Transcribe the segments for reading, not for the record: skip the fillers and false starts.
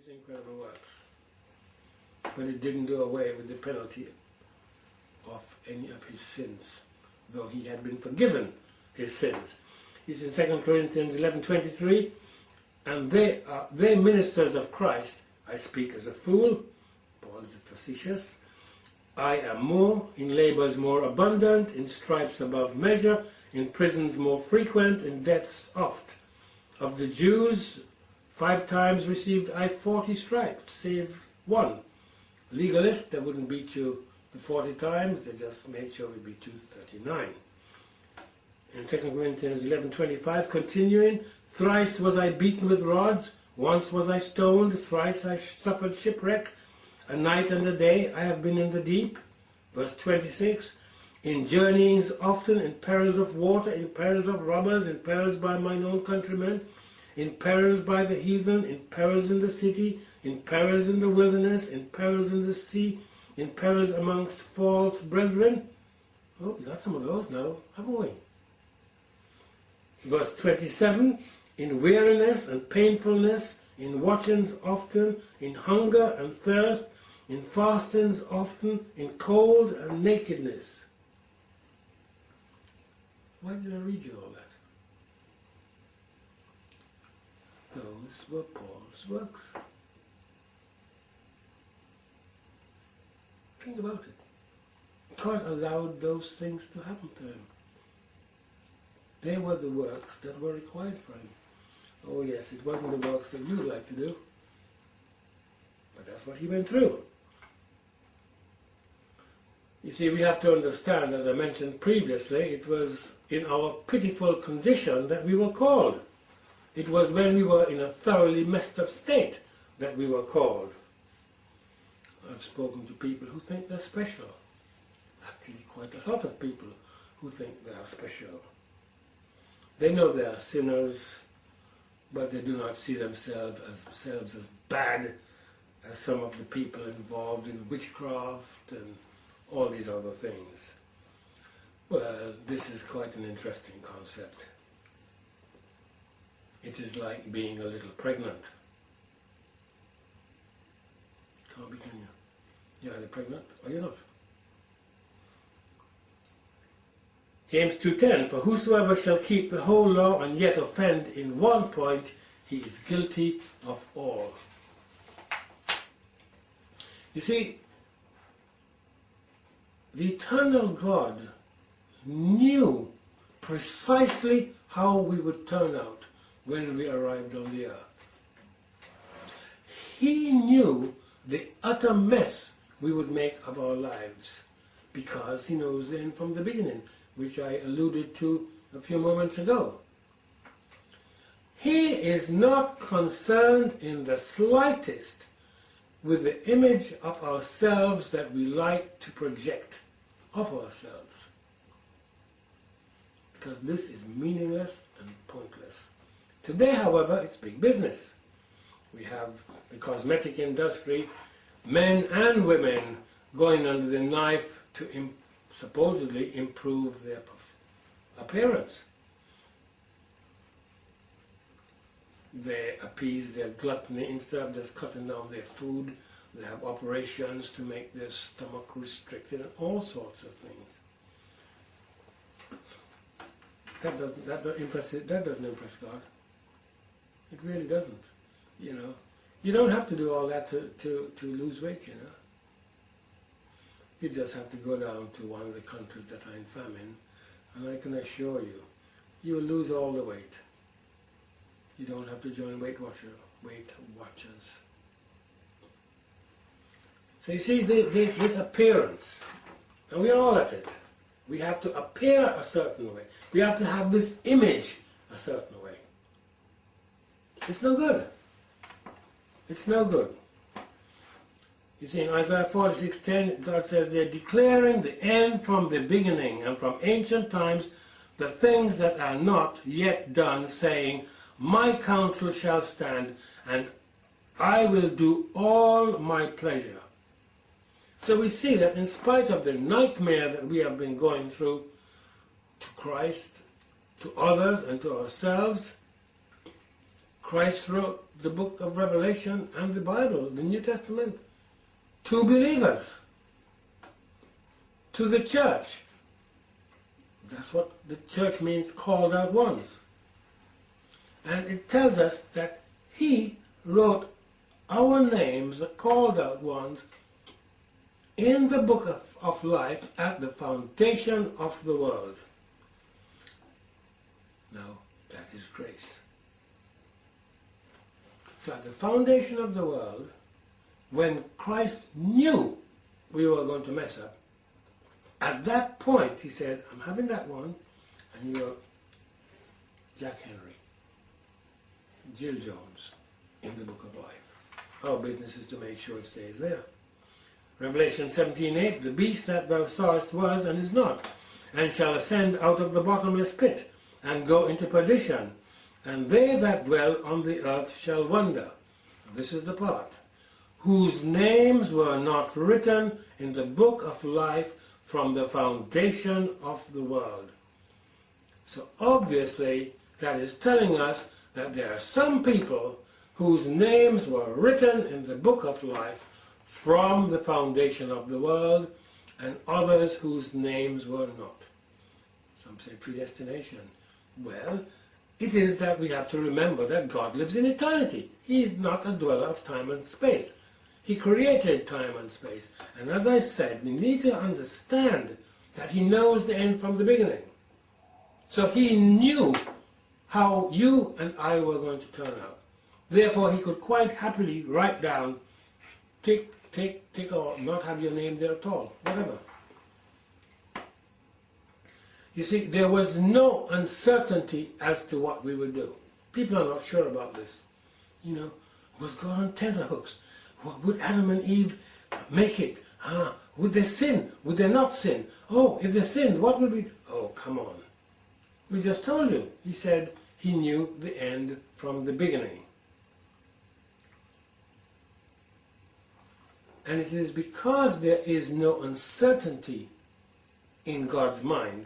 his incredible works. But it didn't do away with the penalty of any of his sins, though he had been forgiven his sins. It's in 2 Corinthians 11:23, and they ministers of Christ. I speak as a fool, Paul is facetious. I am more, in labours more abundant, in stripes above measure, in prisons more frequent, in deaths oft. Of the Jews, 5 times received I 40 stripes, save one. Legalists, they wouldn't beat you the 40 times, they just made sure we beat you 39. In 2 Corinthians 11:25, continuing, thrice was I beaten with rods, once was I stoned, thrice I suffered shipwreck, a night and a day I have been in the deep. Verse 26, in journeyings often, in perils of water, in perils of robbers, in perils by mine own countrymen, in perils by the heathen, in perils in the city, in perils in the wilderness, in perils in the sea, in perils amongst false brethren. Oh, we got some of those now, haven't we? Verse 27, in weariness and painfulness, in watchings often, in hunger and thirst, in fastings often, in cold and nakedness. Why did I read you all that? Those were Paul's works. Think about it. God allowed those things to happen to him. They were the works that were required for him. Oh yes, it wasn't the works that you would like to do, but that's what he went through. You see, we have to understand, as I mentioned previously, it was in our pitiful condition that we were called. It was when we were in a thoroughly messed up state that we were called. I've spoken to people who think they're special. Actually, quite a lot of people who think they are special. They know they are sinners, but they do not see themselves as bad as some of the people involved in witchcraft and all these other things. Well, this is quite an interesting concept. It is like being a little pregnant. Can't be, can you? You're either pregnant or you're not. James 2:10, for whosoever shall keep the whole law and yet offend in one point, he is guilty of all. You see, the eternal God knew precisely how we would turn out when we arrived on the earth. He knew the utter mess we would make of our lives because he knows the end from the beginning, which I alluded to a few moments ago. He is not concerned in the slightest with the image of ourselves that we like to project of ourselves, because this is meaningless and pointless. Today, however, it's big business. We have the cosmetic industry, men and women going under the knife to supposedly improve their appearance. They appease their gluttony. Instead of just cutting down their food, they have operations to make their stomach restricted and all sorts of things. That doesn't impress God. It really doesn't. You know, you don't have to do all that to lose weight, you know. You just have to go down to one of the countries that are in famine, and I can assure you, you will lose all the weight. You don't have to join Weight Watchers. So you see, this appearance, and we are all at it. We have to appear a certain way. We have to have this image a certain way. It's no good. It's no good. You see, in Isaiah 46:10, God says they're declaring the end from the beginning and from ancient times the things that are not yet done, saying, my counsel shall stand, and I will do all my pleasure. So we see that in spite of the nightmare that we have been going through, to Christ, to others, and to ourselves, Christ wrote the book of Revelation and the Bible, the New Testament, to believers, to the church. That's what the church means, called out ones. And it tells us that he wrote our names, the called out ones, in the book of life at the foundation of the world. Now, that is grace. So at the foundation of the world, when Christ knew we were going to mess up, at that point he said, I'm having that one, and you're Jack Henry, Jill Jones, in the book of life. Our business is to make sure it stays there. Revelation 17:8, the beast that thou sawest was and is not, and shall ascend out of the bottomless pit, and go into perdition, and they that dwell on the earth shall wonder. This is the part. Whose names were not written in the book of life from the foundation of the world. So obviously that is telling us that there are some people whose names were written in the book of life from the foundation of the world, and others whose names were not. Some say predestination. Well, it is that we have to remember that God lives in eternity. He is not a dweller of time and space. He created time and space. And as I said, we need to understand that he knows the end from the beginning. So he knew how you and I were going to turn out. Therefore, he could quite happily write down, tick, or not have your name there at all, whatever. You see, there was no uncertainty as to what we would do. People are not sure about this. You know, was God on tenterhooks? Would Adam and Eve make it? Would they sin? Would they not sin? Oh, if they sinned, what would we do? Oh, come on. We just told you. He said he knew the end from the beginning. And it is because there is no uncertainty in God's mind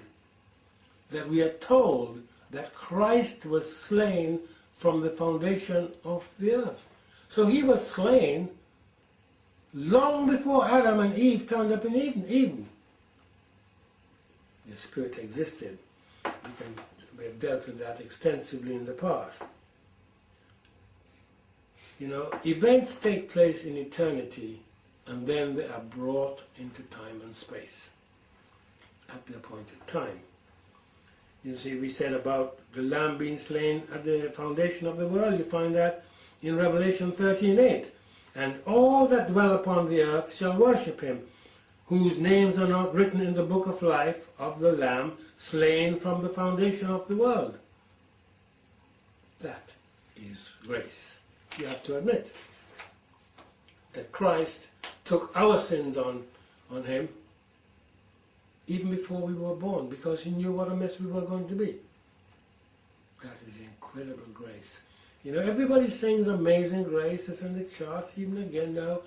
that we are told that Christ was slain from the foundation of the earth. So he was slain long before Adam and Eve turned up in Eden. The Spirit existed. We have dealt with that extensively in the past. You know, events take place in eternity, and then they are brought into time and space at the appointed time. You see, we said about the Lamb being slain at the foundation of the world. You find that in Revelation 13:8. And all that dwell upon the earth shall worship him, whose names are not written in the book of life of the Lamb, slain from the foundation of the world. That is grace. You have to admit that Christ took our sins on him even before we were born, because he knew what a mess we were going to be. That is incredible grace. You know, everybody sings Amazing Grace. It's in the charts even again now.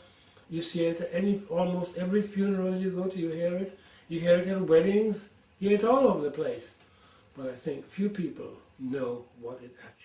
You see it at almost every funeral you go to, you hear it. You hear it in weddings. You hear it all over the place. But I think few people know what it actually